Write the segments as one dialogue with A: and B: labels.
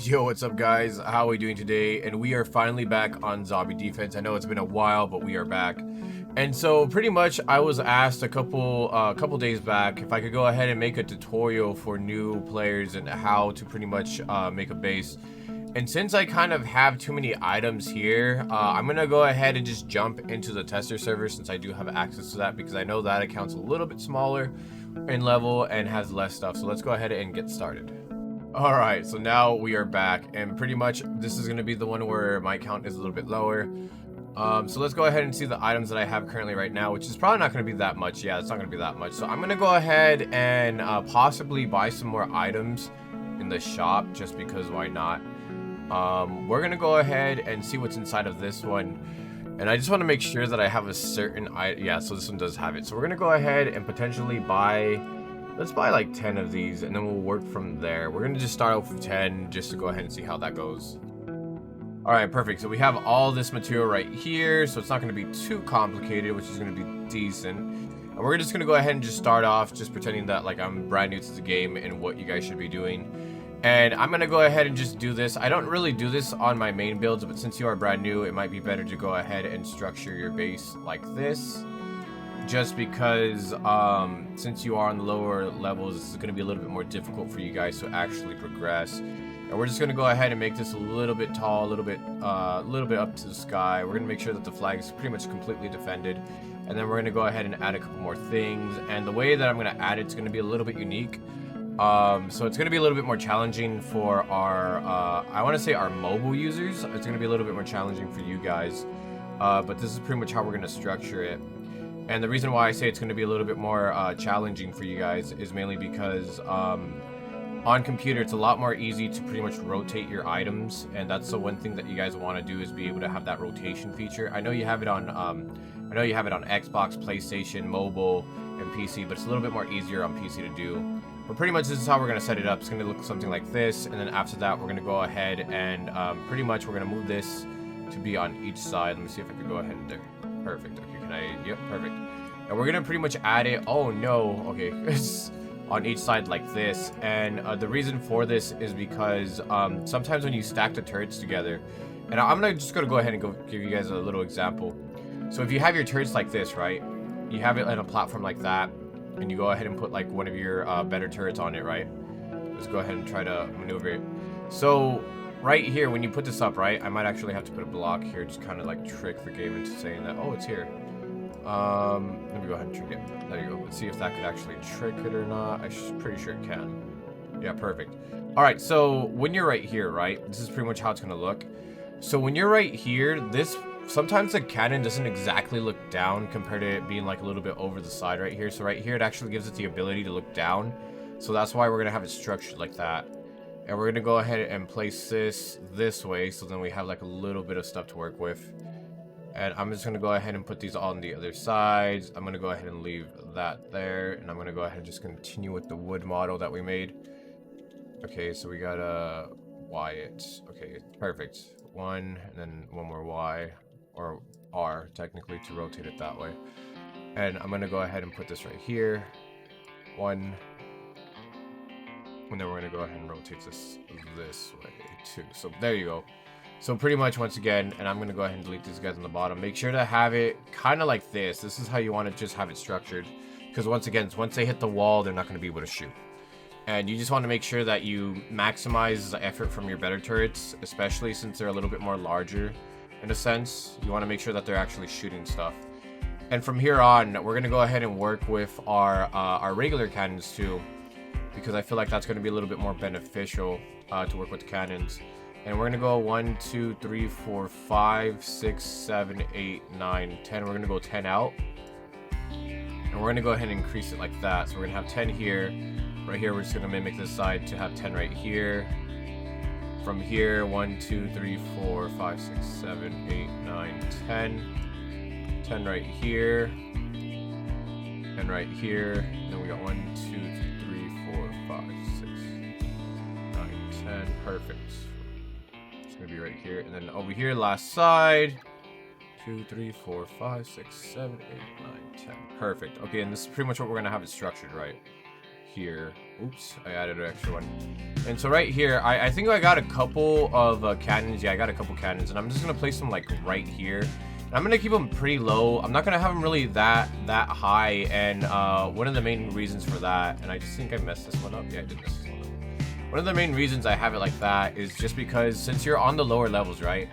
A: Yo, what's up guys? How are we doing today? And we are finally back on zombie defense. I know it's been a while, but we are back. And so pretty much I was asked a couple days back if I could go ahead and make a tutorial for new players and how to pretty much make a base. And since I kind of have too many items here, I'm gonna go ahead and just jump into the tester server since I do have access to that, because I know that account's a little bit smaller in level and has less stuff. So let's go ahead and get started. Alright, so now we are back, and pretty much this is going to be the one where my count is a little bit lower. So let's go ahead and see the items that I have currently right now, which is probably not going to be that much. Yeah, it's not going to be that much. So I'm going to go ahead and possibly buy some more items in the shop, just because why not? We're going to go ahead and see what's inside of this one. And I just want to make sure that I have a certain item. Yeah, so this one does have it. So we're going to go ahead and potentially buy... Let's buy like 10 of these, and then we'll work from there. We're gonna just start off with 10 just to go ahead and see how that goes. All right, perfect. So we have all this material right here, so it's not gonna be too complicated, which is gonna be decent. And we're just gonna go ahead and just start off just pretending that like I'm brand new to the game and what you guys should be doing. And I'm gonna go ahead and just do this. I don't really do this on my main builds, but since you are brand new, it might be better to go ahead and structure your base like this. Just because since you are on the lower levels, this is going to be a little bit more difficult for you guys to actually progress. And we're just going to go ahead and make this a little bit tall, a little bit up to the sky. We're going to make sure that the flag is pretty much completely defended. And then we're going to go ahead and add a couple more things. And the way that I'm going to add it's going to be a little bit unique. So it's going to be a little bit more challenging for our, I want to say our mobile users. It's going to be a little bit more challenging for you guys. But this is pretty much how we're going to structure it. And the reason why I say it's going to be a little bit more challenging for you guys is mainly because on computer it's a lot more easy to pretty much rotate your items, and that's the one thing that you guys want to do is be able to have that rotation feature. I know you have it on Xbox, PlayStation, mobile, and PC, but it's a little bit more easier on PC to do. But pretty much this is how we're going to set it up. It's going to look something like this, and then after that we're going to go ahead and pretty much we're going to move this to be on each side. Let me see if I can go ahead and there. Perfect. Okay, can I? Yep, perfect. And we're gonna pretty much add it. Oh no. Okay, it's on each side like this. And the reason for this is because sometimes when you stack the turrets together, and I'm just gonna go ahead and give you guys a little example. So if you have your turrets like this, right? You have it on a platform like that, and you go ahead and put like one of your better turrets on it, right? Let's go ahead and try to maneuver it. So right here, when you put this up, right, I might actually have to put a block here, just kind of like trick the game into saying that, oh, it's here. Let me go ahead and trick it. There you go. Let's see if that could actually trick it or not. I'm pretty sure it can. Yeah, perfect. All right, so when you're right here, right, this is pretty much how it's going to look. So when you're right here, sometimes the cannon doesn't exactly look down compared to it being like a little bit over the side right here. So right here, it actually gives it the ability to look down. So that's why we're going to have it structured like that. And we're going to go ahead and place this way, so then we have like a little bit of stuff to work with. And I'm just going to go ahead and put these on the other sides. I'm going to go ahead and leave that there. And I'm going to go ahead and just continue with the wood model that we made. Okay, so we got a Wyatt. Okay, perfect. One, and then one more Y, or R, technically, to rotate it that way. And I'm going to go ahead and put this right here. One. And then we're going to go ahead and rotate this way too. So there you go. So pretty much once again, and I'm going to go ahead and delete these guys on the bottom. Make sure to have it kind of like this. This is how you want to just have it structured. Because once again, once they hit the wall, they're not going to be able to shoot. And you just want to make sure that you maximize the effort from your better turrets, especially since they're a little bit more larger in a sense. You want to make sure that they're actually shooting stuff. And from here on, we're going to go ahead and work with our regular cannons too, because I feel like that's going to be a little bit more beneficial to work with the cannons. And we're going to go 1, 2, 3, 4, 5, 6, 7, 8, 9, 10. We're going to go 10 out. And we're going to go ahead and increase it like that. So we're going to have 10 here. Right here, we're just going to mimic this side to have 10 right here. From here, 1, 2, 3, 4, 5, 6, 7, 8, 9, 10. 10 right here. And right here. Then we got 1, 2, 3, 4, 5, 6, 9, 10. Perfect. It's gonna be right here, and then over here, last side. 2, 3, 4, 5, 6, 7, 8, 9, 10. Perfect. Okay, and this is pretty much what we're gonna have it structured, right? here. Oops, I added an extra one. And so right here, I think I got a couple of cannons. Yeah, I got a couple cannons, and I'm just gonna place them like right here. And I'm gonna keep them pretty low. I'm not gonna have them really that high. And one of the main reasons for that, and I just think I messed this one up. Yeah, I did mess this one up. One of the main reasons I have it like that is just because since you're on the lower levels, right?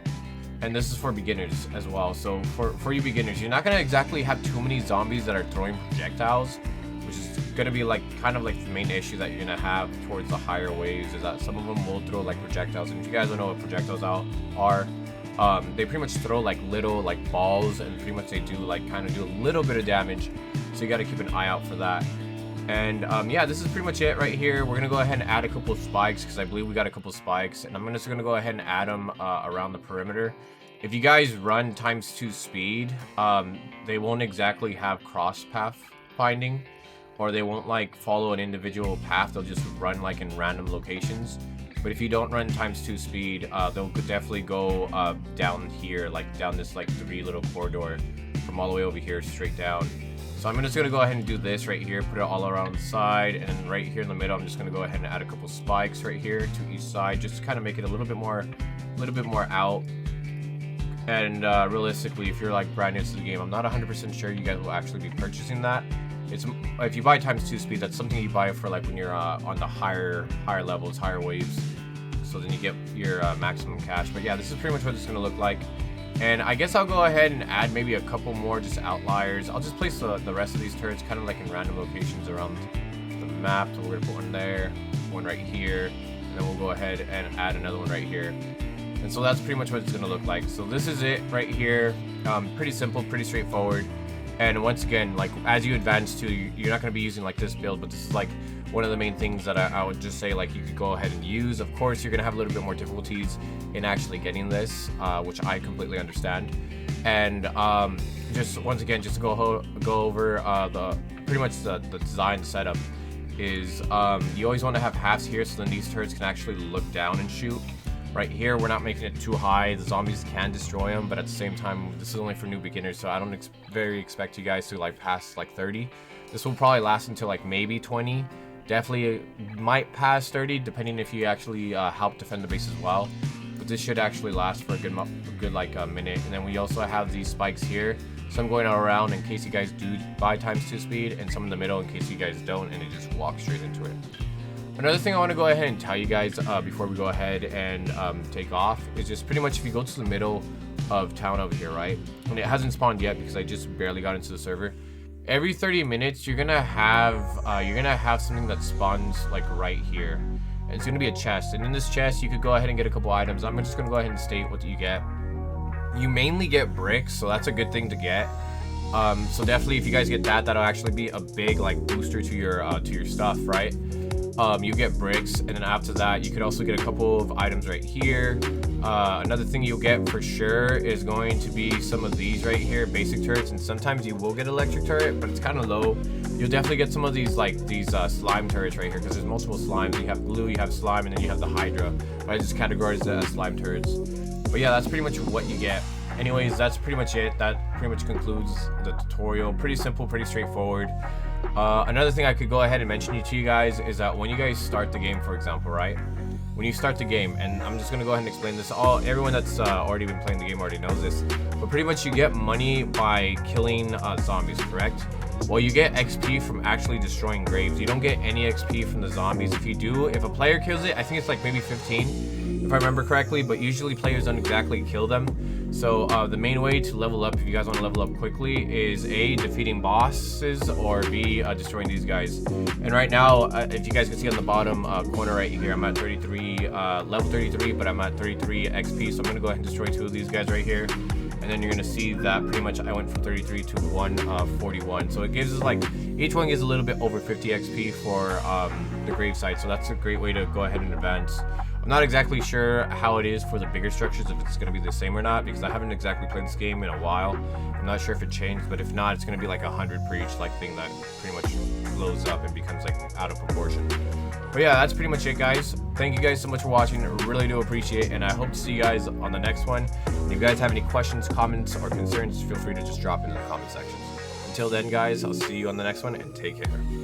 A: And this is for beginners as well. So for you beginners, you're not gonna exactly have too many zombies that are throwing projectiles, which is gonna be like kind of like the main issue that you're gonna have towards the higher waves, is that some of them will throw like projectiles. And if you guys don't know what projectiles are, they pretty much throw like little like balls, and pretty much they do like kind of do a little bit of damage. So you got to keep an eye out for that. And yeah, this is pretty much it right here. We're gonna go ahead and add a couple of spikes, because I believe we got a couple of spikes, and I'm just gonna go ahead and add them around the perimeter. If you guys run ×2 speed, they won't exactly have cross path finding, or they won't like follow an individual path. They'll just run like in random locations. But if you don't run ×2 speed, they'll definitely go down here, like down this like 3 little corridor from all the way over here straight down. So I'm just gonna go ahead and do this right here, put it all around the side, and right here in the middle, I'm just gonna go ahead and add a couple spikes right here to each side, just to kind of make it a little bit more out. And realistically, if you're like brand new to the game, I'm not 100% sure you guys will actually be purchasing that. It's if you buy ×2 speed, that's something you buy for like when you're on the higher levels, higher waves. So then you get your maximum cash. But yeah, this is pretty much what it's gonna look like. And I guess I'll go ahead and add maybe a couple more just outliers. I'll just place the rest of these turrets kind of like in random locations around the map. So we're gonna put one there, one right here, and then we'll go ahead and add another one right here. And so that's pretty much what it's gonna look like. So this is it right here. Pretty simple, pretty straightforward. And once again, like as you advance too, you're not gonna be using like this build, but this is like one of the main things that I would just say like you could go ahead and use. Of course, you're gonna have a little bit more difficulties in actually getting this, which I completely understand. And just once again, just to go over the pretty much the design setup is you always want to have halves here, so then these turrets can actually look down and shoot. Right here, we're not making it too high. The zombies can destroy them, but at the same time, this is only for new beginners, so I don't expect you guys to like pass like 30. This will probably last until like maybe 20. Definitely might pass 30, depending if you actually help defend the base as well. But this should actually last for a good like a minute. And then we also have these spikes here. Some going around in case you guys do buy ×2 speed, and some in the middle in case you guys don't, and it just walks straight into it. Another thing I want to go ahead and tell you guys before we go ahead and take off is just pretty much if you go to the middle of town over here, right? And it hasn't spawned yet because I just barely got into the server. Every 30 minutes, you're gonna have something that spawns like right here, and it's gonna be a chest. And in this chest, you could go ahead and get a couple items. I'm just gonna go ahead and state what you get. You mainly get bricks, so that's a good thing to get. So definitely, if you guys get that, that'll actually be a big like booster to your stuff, right? You get bricks, and then after that, you could also get a couple of items right here. Another thing you'll get for sure is going to be some of these right here, basic turrets, and sometimes you will get electric turret, but it's kind of low. You'll definitely get some of these slime turrets right here, because there's multiple slimes. You have glue, you have slime, and then you have the hydra. But I just categorize that as slime turrets. But yeah, that's pretty much what you get. Anyways, that's pretty much it. That pretty much concludes the tutorial. Pretty simple, pretty straightforward. Another thing I could go ahead and mention to you guys is that when you guys start the game, for example, right? When you start the game, and I'm just gonna go ahead and explain this. Everyone that's already been playing the game already knows this, but pretty much you get money by killing zombies, correct? Well, you get XP from actually destroying graves. You don't get any XP from the zombies. If you do, if a player kills it, I think it's like maybe 15, if I remember correctly, but usually players don't exactly kill them. So the main way to level up, if you guys want to level up quickly, is A, defeating bosses, or B, destroying these guys. And right now, if you guys can see on the bottom corner right here, I'm at 33, level 33, but I'm at 33 XP. So I'm going to go ahead and destroy 2 of these guys right here. And then you're going to see that pretty much I went from 33 to 141. So it gives us like, each one gives a little bit over 50 XP for the grave site. So that's a great way to go ahead and advance. I'm not exactly sure how it is for the bigger structures, if it's going to be the same or not, because I haven't exactly played this game in a while. I'm not sure if it changed, but if not, it's going to be like 100 per each like thing that pretty much blows up and becomes like out of proportion. But yeah, that's pretty much it, guys. Thank you guys so much for watching. I really do appreciate it, and I hope to see you guys on the next one. And if you guys have any questions, comments, or concerns, feel free to just drop it in the comment section. Until then, guys, I'll see you on the next one, and take care.